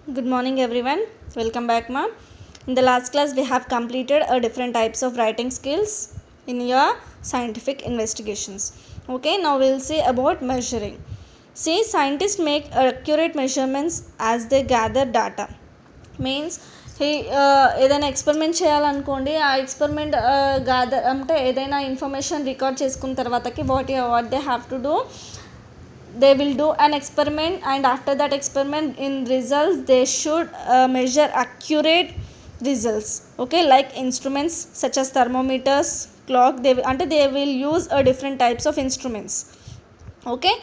Good morning everyone. Welcome back ma. In the last class we have completed different types of writing skills in your scientific investigations. Okay, now we'll see about measuring. See, scientists make accurate measurements as they gather data. Means ఏదైనా experiment చేయాలనుకోండి, ఆ experiment gather అంటే ఏదైనా information record చేసుకున్న తర్వాతకి what they have to do, they will do an experiment, and after that experiment in results they should measure accurate results. Okay, like instruments such as thermometers, clock, they will use different types of instruments. Okay,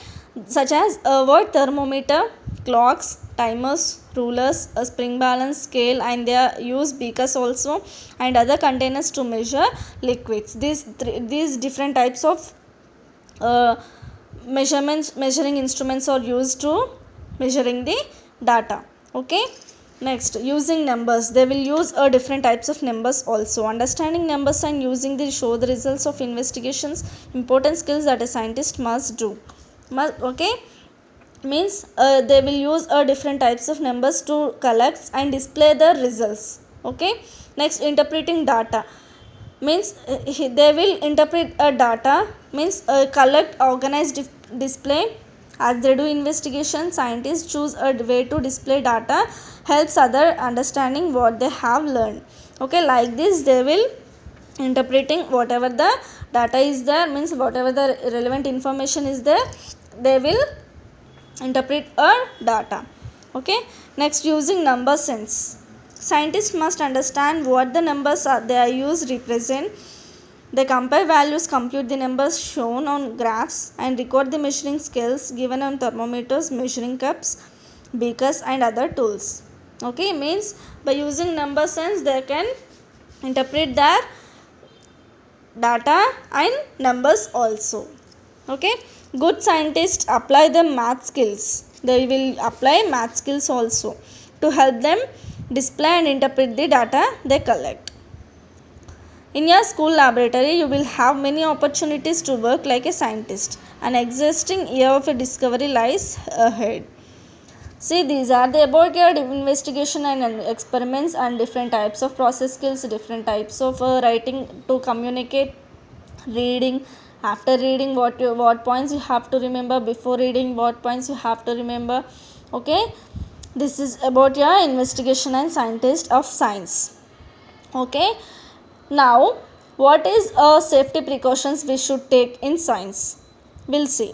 such as what thermometer, clocks, timers, rulers, a spring balance scale, and they use beakers also and other containers to measure liquids. These different types of measuring instruments are used to measuring the data. Okay, next, using numbers. They will use different types of numbers also. Understanding numbers and using the show the results of investigations, important skills that a scientist must do. Okay, means they will use different types of numbers to collect and display the results. Okay, next, interpreting data. Means they will interpret a data, means collect, organize, display. As they do investigation, scientists choose a way to display data, helps other understanding what they have learned. Okay, like this they will interpreting whatever the data is there, means whatever the relevant information is there, they will interpret a data. Okay, next, using number sense. Scientists must understand what the numbers they are used represent. They compare values, compute the numbers shown on graphs, and record the measuring scales given on thermometers, measuring cups, beakers, and other tools. Okay, means by using number sense they can interpret their data and numbers also. Okay, good scientists apply the math skills. They will apply math skills also to help them display and interpret the data they collect. In your school laboratory, you will have many opportunities to work like a scientist. An existing year of a discovery lies ahead. See, these are the about your investigation and experiments and different types of process skills, different types of writing to communicate, reading. After reading, what points you have to remember, before reading what points you have to remember. Okay, this is about your investigation and scientist of science. Okay, now what is safety precautions we should take in science? We'll see.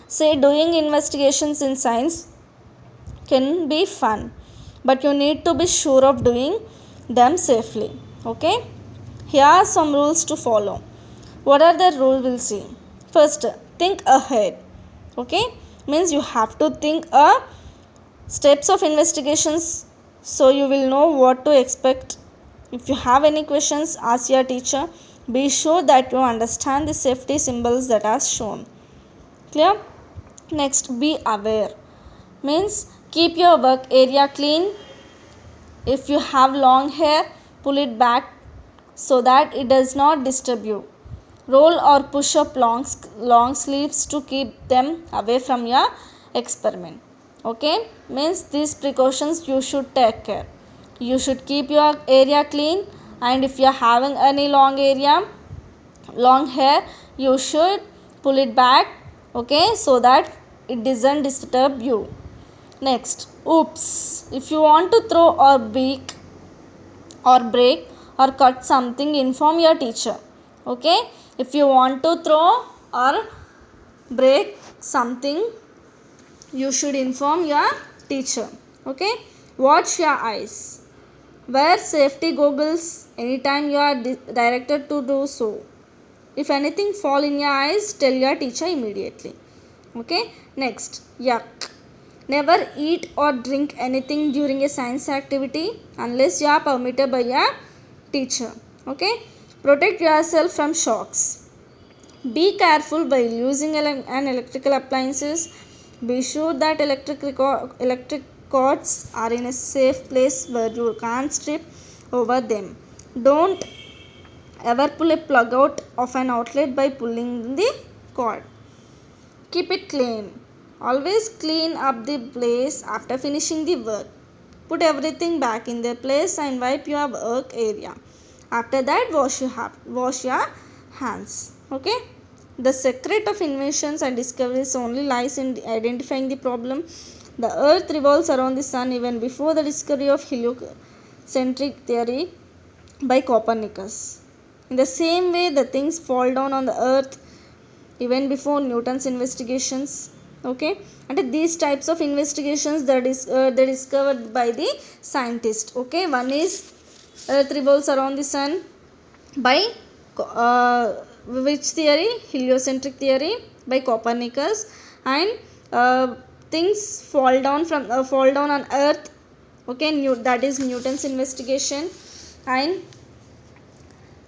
Say, doing investigations in science can be fun, but you need to be sure of doing them safely. Okay, here are some rules to follow. What are the rules? We'll see. First, think ahead. Okay, means you have to think steps of investigations, so you will know what to expect. If you have any questions, ask your teacher. Be sure that you understand the safety symbols that are shown. Clear? Next, be aware. Means keep your work area clean. If you have long hair, pull it back so that it does not disturb you. Roll or push up long sleeves to keep them away from your experiment. Okay, means these precautions you should take care. You should keep your area clean, and if you are having any long hair, you should pull it back. Okay, so that it doesn't disturb you. Next, oops. If you want to throw or break or cut something, inform your teacher. Okay, if you want to throw or break something, you should inform your teacher. Okay, watch your eyes. Wear safety goggles anytime you are directed to do so. If anything fall in your eyes, tell your teacher immediately. Okay, next, yuck. Never eat or drink anything during a science activity unless you are permitted by your teacher. Okay, protect yourself from shocks. Be careful while using an electrical appliances. Be sure that electric cords are in a safe place where you can't trip over them. Don't ever pull a plug out of an outlet by pulling the cord. Keep it clean. Always clean up the place after finishing the work. Put everything back in their place and wipe your work area. After that, wash your hands. Okay. The secret of inventions and discoveries only lies in identifying the problem. The earth revolves around the sun even before the discovery of heliocentric theory by Copernicus. In the same way, the things fall down on the earth even before Newton's investigations. Okay, and these types of investigations that is they discovered by the scientist. Okay, one is earth revolves around the sun by which theory? Heliocentric theory by Copernicus. And things fall down on earth. Okay, that is Newton's investigation. And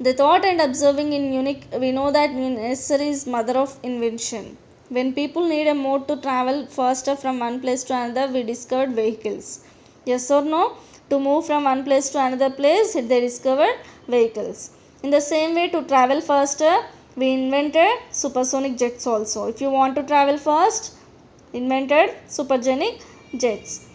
the thought and observing in unique, we know that nature is mother of invention. When people need a mode to travel faster from one place to another, we discovered vehicles. Yes or no? To move from one place to another place, they discovered vehicles. In the same way, to travel faster, we invented supersonic jets also. If you want to travel fast, invented supersonic jets.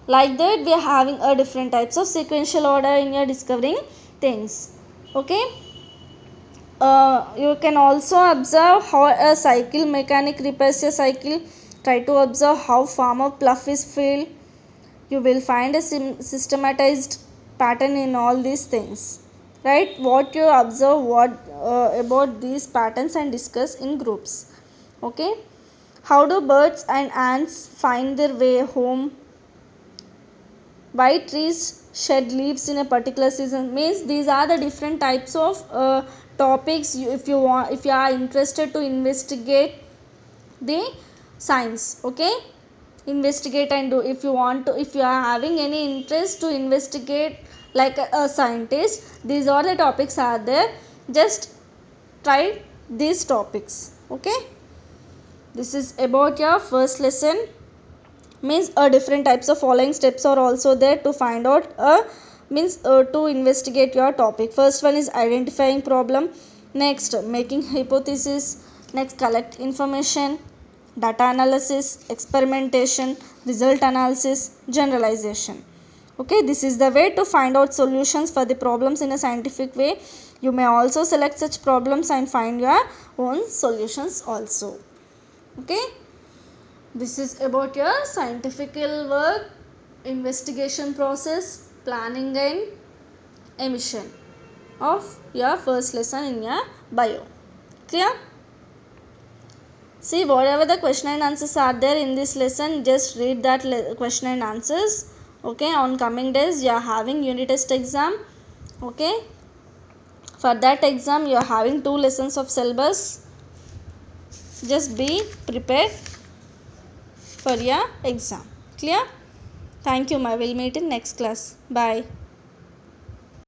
Like that, we are having a different types of sequential order in your discovering things. Okay. You can also observe how a cycle mechanic repairs a cycle. Try to observe how farmer plough his field. You will find a systematized pattern in all these things. Right? What you observe, about these patterns and discuss in groups. Okay. How do birds and ants find their way home? Why trees shed leaves in a particular season? Means these are the different types of topics. If you are interested to investigate the science. Okay, investigate and do. If you are having any interest to investigate like a scientist, these are the topics are there. Just try these topics. Okay, this is about your first lesson. Means different types of following steps are also there to find out to investigate your topic. First one is identifying problem, next making hypothesis, next collect information, data analysis, experimentation, result analysis, generalization. Okay, this is the way to find out solutions for the problems in a scientific way. You may also select such problems and find your own solutions also. Okay, this is about your scientific work, investigation process, planning and emission of your first lesson in your bio. Clear? See, whatever the question and answers are there in this lesson, just read that question and answers. Okay, on coming days you are having unit test exam. Okay, for that exam you are having 2 lessons of syllabus. Just be prepared for your exam. Clear? Thank you, ma. We'll meet in next class. Bye.